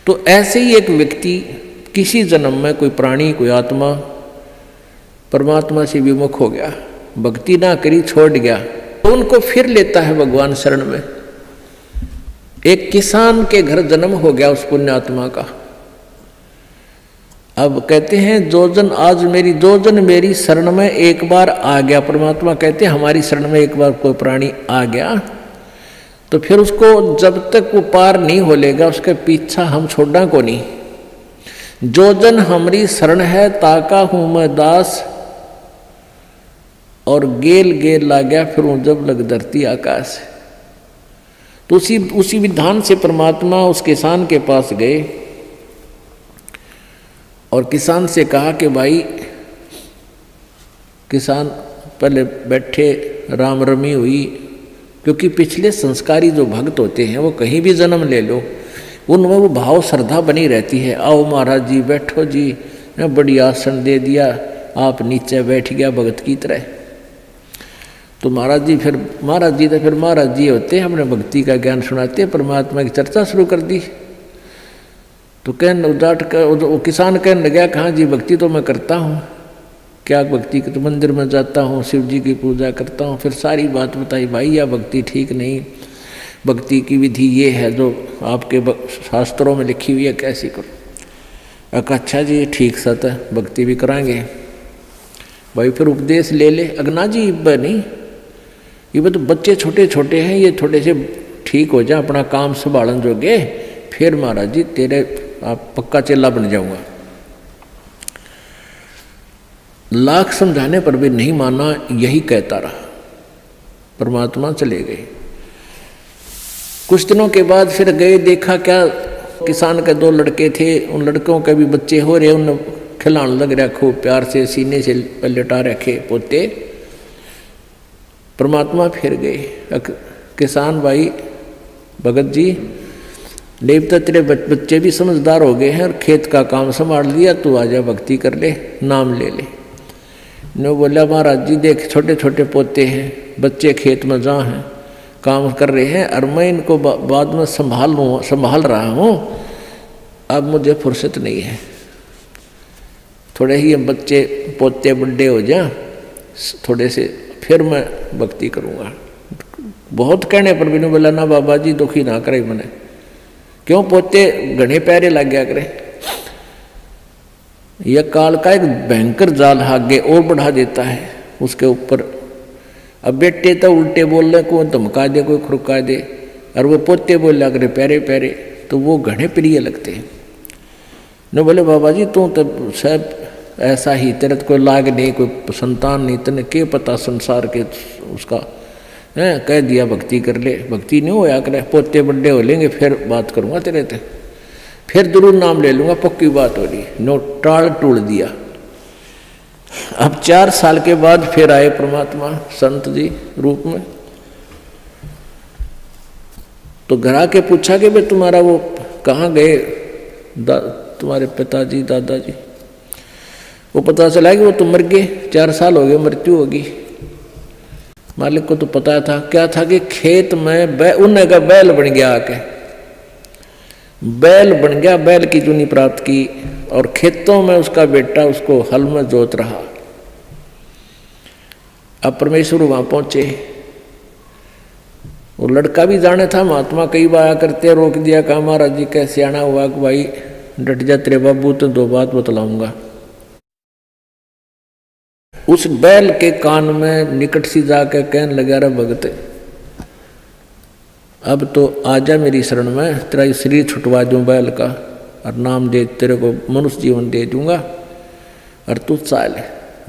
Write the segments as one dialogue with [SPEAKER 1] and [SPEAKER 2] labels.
[SPEAKER 1] तो ऐसे ही एक व्यक्ति किसी जन्म में कोई प्राणी कोई आत्मा परमात्मा से विमुख हो गया, भक्ति ना करी, छोड़ गया, तो उनको फिर लेता है भगवान शरण में। एक किसान के घर जन्म हो गया उस पुण्यात्मा का। अब कहते हैं जो जन मेरी शरण में एक बार आ गया, परमात्मा कहते हैं हमारी शरण में एक बार कोई प्राणी आ गया तो फिर उसको जब तक वो पार नहीं हो लेगा उसके पीछा हम छोड़ना को नहीं। जो जन हमारी शरण है ताका हूं मैं दास, और गेल गेल ला गया फिर वो जब लग धरती आकाश। तो उसी विधान से परमात्मा उस किसान के पास गए और किसान से कहा कि भाई, किसान पहले बैठे, राम रमी हुई, क्योंकि पिछले संस्कारी जो भक्त होते हैं वो कहीं भी जन्म ले लो उनमें वो भाव श्रद्धा बनी रहती है। आओ महाराज जी बैठो जी, बड़ी आसन दे दिया, आप नीचे बैठ गया भगत की तरह। तो महाराज जी होते हैं, अपने भक्ति का ज्ञान सुनाते हैं, परमात्मा की चर्चा शुरू कर दी। तो वो किसान कहने लगा, कहाँ जी भक्ति तो मैं करता हूँ, क्या भक्ति तो मंदिर में जाता हूँ, शिव जी की पूजा करता हूँ। फिर सारी बात बताई, भाई यह भक्ति ठीक नहीं, भक्ति की विधि ये है जो आपके शास्त्रों में लिखी हुई है, कैसी करो। अच्छा जी ठीक सत है, भक्ति भी कराएंगे भाई, फिर उपदेश ले ले। अगना जी नहीं, ये तो बच्चे छोटे छोटे हैं, ये थोड़े से ठीक हो जाए, अपना काम संभालन जोगे, फिर महाराज जी तेरे आप पक्का चेला बन जाऊंगा। लाख समझाने पर भी नहीं माना, यही कहता रहा। परमात्मा चले गए। कुछ दिनों के बाद फिर गए, देखा क्या किसान के 2 लड़के थे, उन लड़कों के भी बच्चे हो रहे, उन खिलाने लग रहा खूब प्यार से, सीने से लटा रखे पोते। परमात्मा फिर गए, किसान भाई भगत जी देवता तेरे बच्चे भी समझदार हो गए हैं और खेत का काम संभाल लिया, तू आजा भक्ति कर ले, नाम ले ले। ने बोला महाराज जी देख छोटे छोटे पोते हैं, बच्चे खेत में जहाँ हैं काम कर रहे हैं और मैं इनको बाद में संभाल रहा हूँ, अब मुझे फुर्सत नहीं है, थोड़े ही बच्चे पोते बड़े हो जाए थोड़े से, फिर मैं भक्ति करूँगा। बहुत कहने पर भी नहीं बोला, ना बाबा जी दुखी ना करे मैंने, क्यों पोते घने प्यारे लग गया करे। यह काल का एक भयंकर जाल आगे और बढ़ा देता है उसके ऊपर। अब बेटे तो उल्टे बोलने को धमका दे, कोई खुरका दे, और वो पोते बोला करे प्यारे प्यारे, तो वो घने प्रिय लगते हैं। न बोले बाबा जी तू तो सब ऐसा ही, तेरे तो कोई लाग नहीं, कोई संतान नहीं, तेने क्या पता संसार के उसका है, कह दिया भक्ति कर ले, भक्ति नहीं होया करे, पोते बड़े हो लेंगे फिर बात करूँगा तेरे से, फिर जरूर नाम ले लूँगा, पक्की बात हो रही। नो टाल टूल दिया। अब 4 साल के बाद फिर आए परमात्मा संत जी रूप में। तो घर आके पूछा कि भाई तुम्हारा वो कहाँ गए तुम्हारे पिताजी दादाजी। वो पता चला कि वो तो मर गए, 4 साल हो गए, मृत्यु होगी। मालिक को तो पता था, क्या था कि खेत में उन्हें का बैल बन गया, आके बैल बन गया, बैल की जूनी प्राप्त की, और खेतों में उसका बेटा उसको हल में जोत रहा। अब परमेश्वर वहां पहुंचे, वो लड़का भी जाने था, महात्मा कई बार करते, रोक दिया, कहा महाराज जी कैसे आना हुआ कि भाई डट जा तेरे बाबू, तो 2 बात बतलाऊंगा। उस बैल के कान में निकट सी जाकर कहने लगा, रे भगत अब तो आजा मेरी शरण में, तेरा शरीर छुटवा दूं बैल का, और नाम दे, तेरे को मनुष्य जीवन दे दूंगा, और तू चाल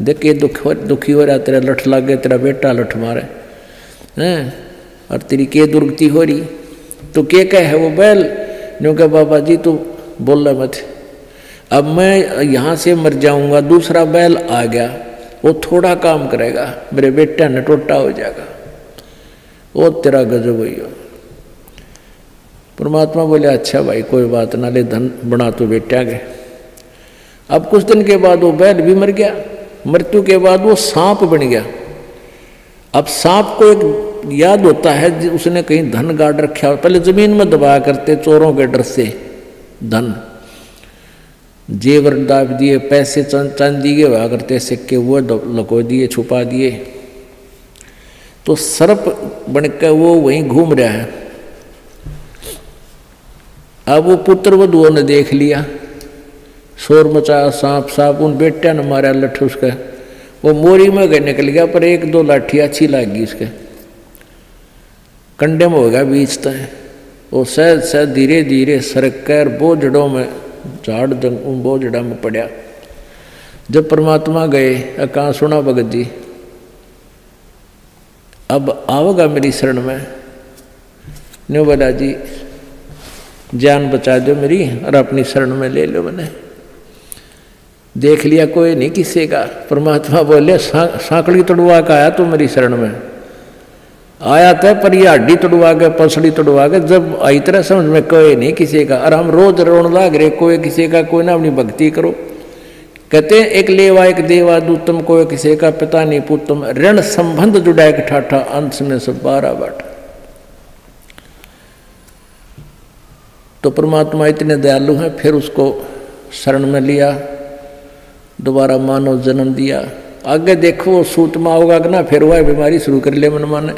[SPEAKER 1] देख ये दुखी हो रहा, तेरा लठ लग गया, तेरा बेटा लठ मारे हैं, और तेरी के दुर्गति हो रही, तो के कह है वो बैल। न्यू कह बाबा जी तू बोल रहा मत, अब मैं यहाँ से मर जाऊंगा, दूसरा बैल आ गया, वो थोड़ा काम करेगा, मेरे बेटा ने टोटा हो जाएगा, वो तेरा गजब हुई हो। परमात्मा बोले अच्छा भाई कोई बात ना, ले धन बना तो बेटा के। अब कुछ दिन के बाद वो बैल भी मर गया, मृत्यु के बाद वो सांप बन गया। अब सांप को एक याद होता है उसने कहीं धन गाड़ रखा, पहले जमीन में दबाया करते चोरों के डर से, धन जेवर दाब दिए, पैसे चांदी के हुआ करते सिक्के, वो लको दिए, छुपा दिए। तो सर्प बनकर वो वहीं घूम रहा है। अब वो पुत्र वधुओं ने देख लिया, शोर मचाया, सांप सांप, उन बेटिया ने मारा लठ उसका, वो मोरी में गए निकल गया, पर एक दो लाठी अच्छी लगी उसके, कंडे में हो गया बीच तय। वो सहज सहज धीरे धीरे सरक कर बोझड़ों में, झाड़ बोझड़ा में पड़ा। जब परमात्मा गए, कहाँ सुना भगत जी, अब आओगा मेरी शरण में? न्यू बोला जी जान बचा दो मेरी और अपनी शरण में ले लो। मैंने देख लिया कोई नहीं किसी का। परमात्मा बोले सांकड़ी तोड़वा का आया तो मेरी शरण में आया था, पर ये हड्डी तोड़वा के, पसड़ी तोड़वा के, जब आई तरह समझ में कोई नहीं किसी का। और हम रोज रोन लाग रहे, कोई किसी का, कोई ना अपनी भक्ति करो। कहते हैं एक लेवा एक देवा दूतम, कोई किसी का पिता नहीं पुतम, ऋण संबंध जुड़ा एक ठाठा, अंत में सब 12 बाट। तो परमात्मा इतने दयालु हैं, फिर उसको शरण में लिया, दोबारा मानव जन्म दिया। आगे देखो सूत में होगा कि ना, फिर वह बीमारी शुरू कर ले मन माने।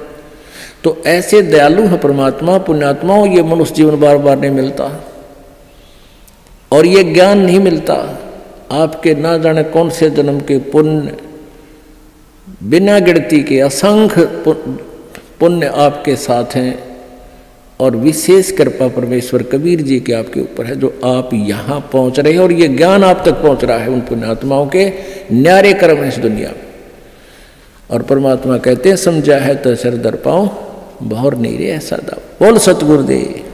[SPEAKER 1] तो ऐसे दयालु है परमात्मा, पुण्यात्माओं। ये मनुष्य जीवन बार बार नहीं मिलता, और ये ज्ञान नहीं मिलता। आपके ना जाने कौन से जन्म के पुण्य, बिना गिनती के असंख्य पुण्य आपके साथ हैं, और विशेष कृपा परमेश्वर कबीर जी के आपके ऊपर है, जो आप यहाँ पहुँच रहे हैं, और ये ज्ञान आप तक पहुँच रहा है उन पुण्यात्माओं के न्यारे कर्म इस दुनिया में। और परमात्मा कहते हैं समझा है तो सिर दर पाओ, बहुर नहीं रे ऐसा दाव। बोल सतगुरुदेव।